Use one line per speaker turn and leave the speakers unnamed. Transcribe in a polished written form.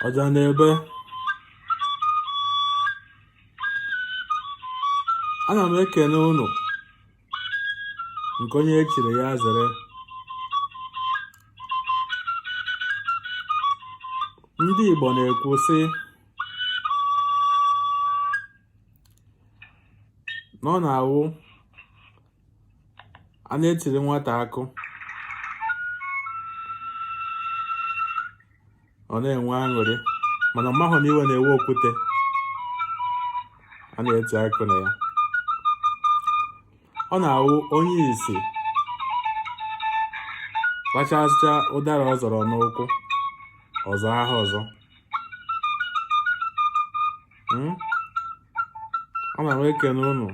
ọja n'ebe ana m ekene unu nke onye echiri ya zere. Ndị Igbo na-ekwu sị na ọ na-awụ a na-etiri nwata akụ ọ na-enwe aṅụrị, mana mmahụ na iwe na-ewe okwute a na-eti akụ na ya. Ọ na-awụ onye isi kpachasịcha ụdara ọ zọrọ n'ụkwụ ọzọ aha ọzọ. Ana m ekene unu